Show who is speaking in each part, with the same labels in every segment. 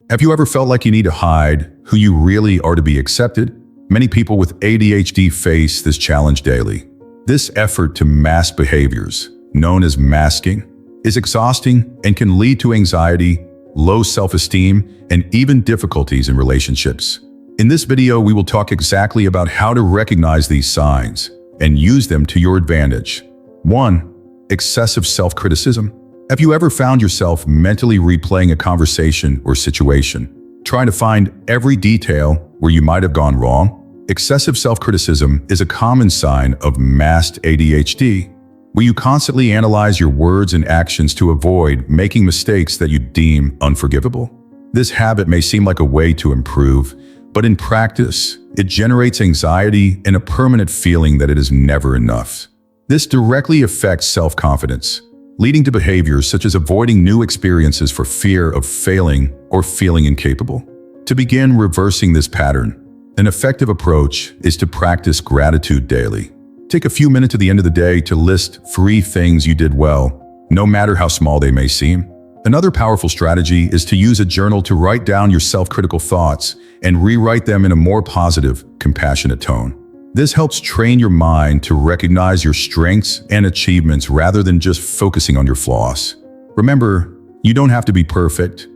Speaker 1: Have you ever felt like you need to hide who you really are to be accepted? Many people with ADHD face this challenge daily. This effort to mask behaviors, known as masking, is exhausting and can lead to anxiety, low self-esteem, and even difficulties in relationships. In this video, we will talk exactly about how to recognize these signs and use them to your advantage. 1. Excessive self-criticism. Have you ever found yourself mentally replaying a conversation or situation, trying to find every detail where you might have gone wrong? Excessive self-criticism is a common sign of masked ADHD, where you constantly analyze your words and actions to avoid making mistakes that you deem unforgivable. This habit may seem like a way to improve, but in practice, it generates anxiety and a permanent feeling that it is never enough. This directly affects self-confidence, leading to behaviors such as avoiding new experiences for fear of failing or feeling incapable. To begin reversing this pattern, an effective approach is to practice gratitude daily. Take a few minutes at the end of the day to list 3 things you did well, no matter how small they may seem. Another powerful strategy is to use a journal to write down your self-critical thoughts and rewrite them in a more positive, compassionate tone. This helps train your mind to recognize your strengths and achievements rather than just focusing on your flaws. Remember, you don't have to be perfect.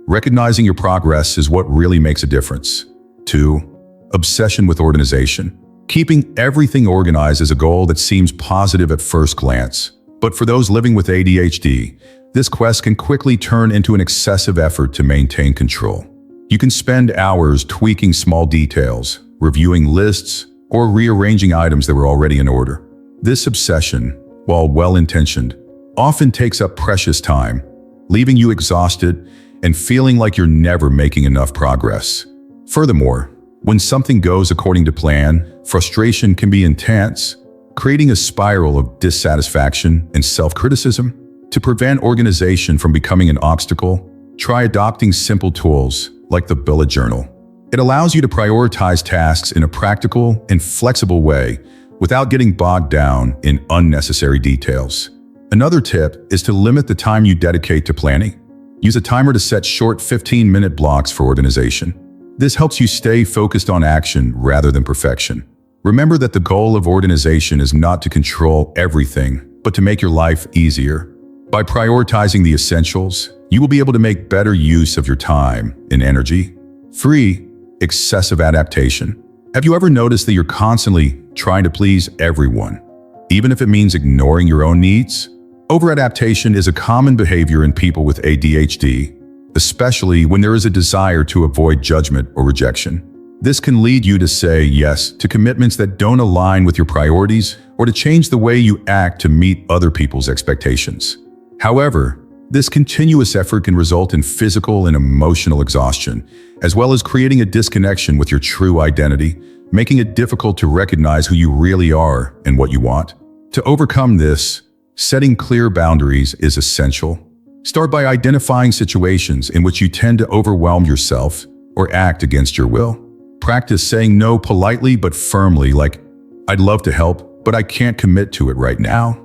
Speaker 1: Recognizing your progress is what really makes a difference. 2. Obsession with organization. Keeping everything organized is a goal that seems positive at first glance. But for those living with ADHD, this quest can quickly turn into an excessive effort to maintain control. You can spend hours tweaking small details, reviewing lists, or rearranging items that were already in order. This obsession, while well-intentioned, often takes up precious time, leaving you exhausted and feeling like you're never making enough progress. Furthermore, when something goes according to plan, frustration can be intense, creating a spiral of dissatisfaction and self-criticism. To prevent organization from becoming an obstacle, try adopting simple tools like the bullet journal. It allows you to prioritize tasks in a practical and flexible way without getting bogged down in unnecessary details. Another tip is to limit the time you dedicate to planning. Use a timer to set short 15-minute blocks for organization. This helps you stay focused on action rather than perfection. Remember that the goal of organization is not to control everything, but to make your life easier. By prioritizing the essentials, you will be able to make better use of your time and energy. 3. Excessive adaptation. Have you ever noticed that you're constantly trying to please everyone, even if it means ignoring your own needs? Over-adaptation is a common behavior in people with ADHD, especially when there is a desire to avoid judgment or rejection. This can lead you to say yes to commitments that don't align with your priorities or to change the way you act to meet other people's expectations. However, this continuous effort can result in physical and emotional exhaustion, as well as creating a disconnection with your true identity, making it difficult to recognize who you really are and what you want. To overcome this, setting clear boundaries is essential. Start by identifying situations in which you tend to overwhelm yourself or act against your will. Practice saying no politely but firmly, like, "I'd love to help, but I can't commit to it right now."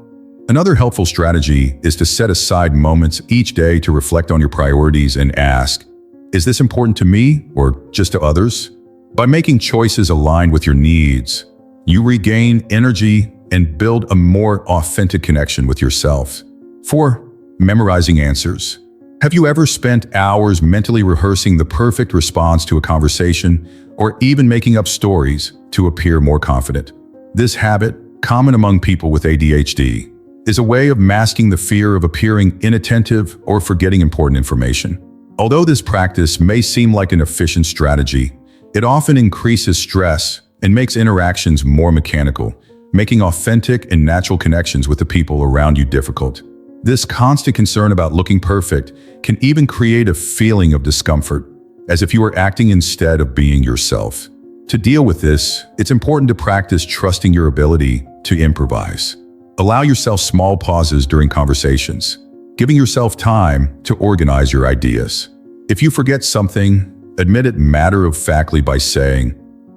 Speaker 1: Another helpful strategy is to set aside moments each day to reflect on your priorities and ask, is this important to me or just to others? By making choices aligned with your needs, you regain energy and build a more authentic connection with yourself. 4. Memorizing answers. Have you ever spent hours mentally rehearsing the perfect response to a conversation or even making up stories to appear more confident? This habit, common among people with ADHD, is a way of masking the fear of appearing inattentive or forgetting important information. Although this practice may seem like an efficient strategy, it often increases stress and makes interactions more mechanical, making authentic and natural connections with the people around you difficult. This constant concern about looking perfect can even create a feeling of discomfort, as if you were acting instead of being yourself. To deal with this, it's important to practice trusting your ability to improvise. Allow yourself small pauses during conversations, giving yourself time to organize your ideas. If you forget something, admit it matter-of-factly by saying,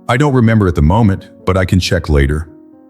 Speaker 1: "I don't remember at the moment, but I can check later."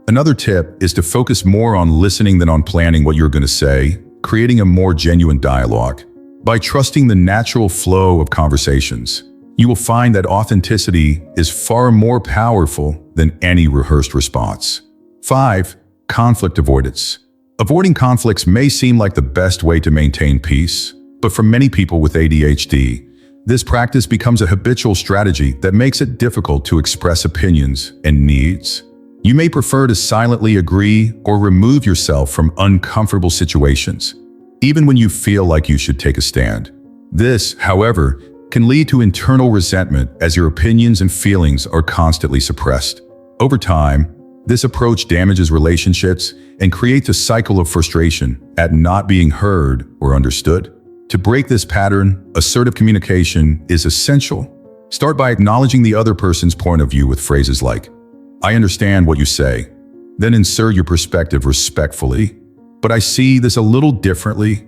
Speaker 1: Another tip is to focus more on listening than on planning what you're going to say, creating a more genuine dialogue. By trusting the natural flow of conversations, you will find that authenticity is far more powerful than any rehearsed response. 5. Conflict avoidance. Avoiding conflicts may seem like the best way to maintain peace, but for many people with ADHD, this practice becomes a habitual strategy that makes it difficult to express opinions and needs. You may prefer to silently agree or remove yourself from uncomfortable situations, even when you feel like you should take a stand. This, however, can lead to internal resentment as your opinions and feelings are constantly suppressed. Over time, this approach damages relationships and creates a cycle of frustration at not being heard or understood. To break this pattern, assertive communication is essential. Start by acknowledging the other person's point of view with phrases like, "I understand what you say." Then insert your perspective respectfully. "But I see this a little differently."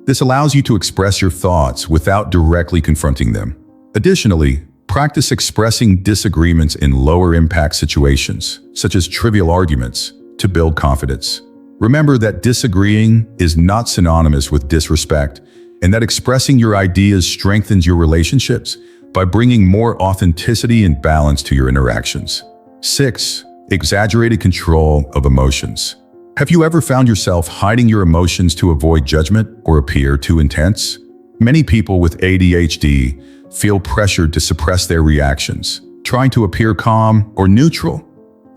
Speaker 1: This allows you to express your thoughts without directly confronting them. Additionally, practice expressing disagreements in lower-impact situations, such as trivial arguments, to build confidence. Remember that disagreeing is not synonymous with disrespect, and that expressing your ideas strengthens your relationships by bringing more authenticity and balance to your interactions. 6. Exaggerated control of emotions. Have you ever found yourself hiding your emotions to avoid judgment or appear too intense? Many people with ADHD feel pressured to suppress their reactions, trying to appear calm or neutral,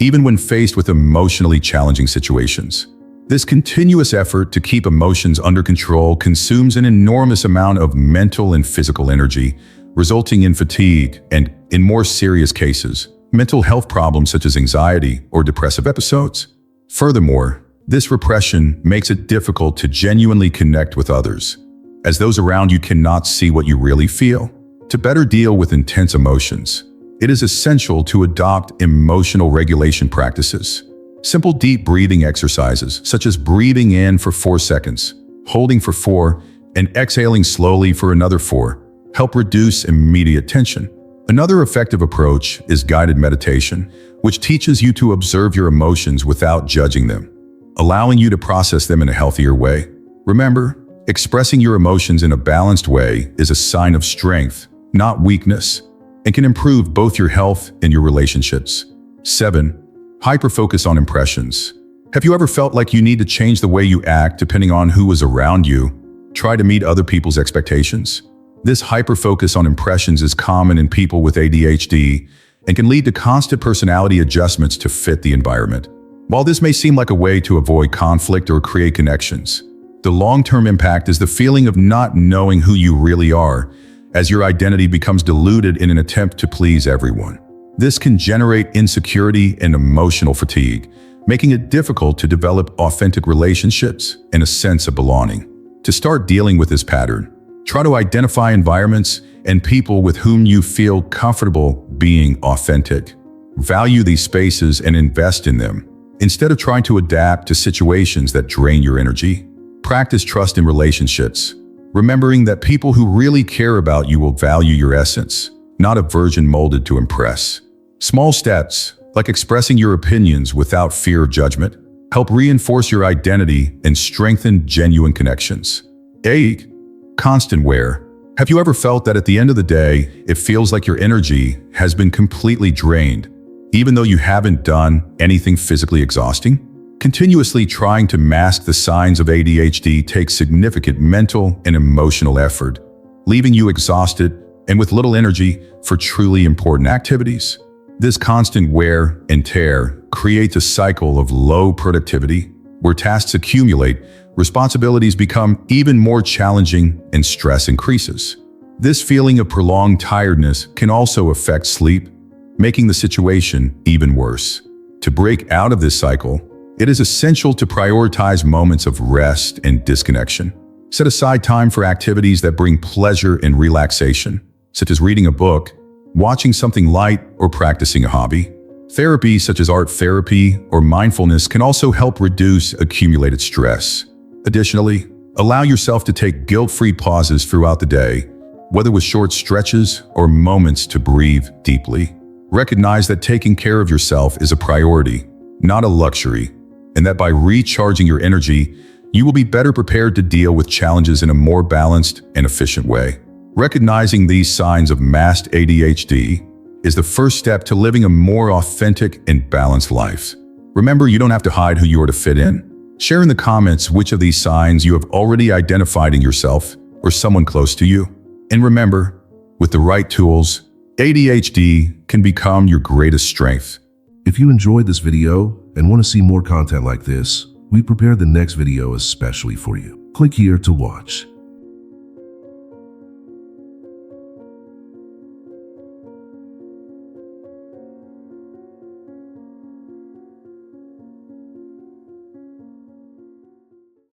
Speaker 1: even when faced with emotionally challenging situations. This continuous effort to keep emotions under control consumes an enormous amount of mental and physical energy, resulting in fatigue and, in more serious cases, mental health problems such as anxiety or depressive episodes. Furthermore, this repression makes it difficult to genuinely connect with others, as those around you cannot see what you really feel. To better deal with intense emotions, it is essential to adopt emotional regulation practices. Simple deep breathing exercises, such as breathing in for 4 seconds, holding for 4, and exhaling slowly for another 4, help reduce immediate tension. Another effective approach is guided meditation, which teaches you to observe your emotions without judging them, allowing you to process them in a healthier way. Remember, expressing your emotions in a balanced way is a sign of strength, not weakness, and can improve both your health and your relationships. 7. Hyperfocus on impressions. Have you ever felt like you need to change the way you act depending on who is around you? Try to meet other people's expectations? This hyperfocus on impressions is common in people with ADHD and can lead to constant personality adjustments to fit the environment. While this may seem like a way to avoid conflict or create connections, the long-term impact is the feeling of not knowing who you really are, as your identity becomes diluted in an attempt to please everyone. This can generate insecurity and emotional fatigue, making it difficult to develop authentic relationships and a sense of belonging. To start dealing with this pattern, try to identify environments and people with whom you feel comfortable being authentic. Value these spaces and invest in them, instead of trying to adapt to situations that drain your energy. Practice trust in relationships, remembering that people who really care about you will value your essence, not a version molded to impress. Small steps, like expressing your opinions without fear of judgment, help reinforce your identity and strengthen genuine connections. 8. Constant wear. Have you ever felt that at the end of the day, it feels like your energy has been completely drained, even though you haven't done anything physically exhausting? Continuously trying to mask the signs of ADHD takes significant mental and emotional effort, leaving you exhausted and with little energy for truly important activities. This constant wear and tear creates a cycle of low productivity, where tasks accumulate, responsibilities become even more challenging, and stress increases. This feeling of prolonged tiredness can also affect sleep, making the situation even worse. To break out of this cycle, it is essential to prioritize moments of rest and disconnection. Set aside time for activities that bring pleasure and relaxation, such as reading a book, watching something light, or practicing a hobby. Therapy such as art therapy or mindfulness can also help reduce accumulated stress. Additionally, allow yourself to take guilt-free pauses throughout the day, whether with short stretches or moments to breathe deeply. Recognize that taking care of yourself is a priority, not a luxury, and that by recharging your energy, You will be better prepared to deal with challenges in a more balanced and efficient way. Recognizing these signs of masked ADHD is the first step to living a more authentic and balanced life. Remember, you don't have to hide who you are to fit in. Share in the comments which of these signs you have already identified in yourself or someone close to you. And remember, with the right tools, ADHD can become your greatest strength.
Speaker 2: If you enjoyed this video and want to see more content like this, we prepared the next video especially for you. Click here to watch.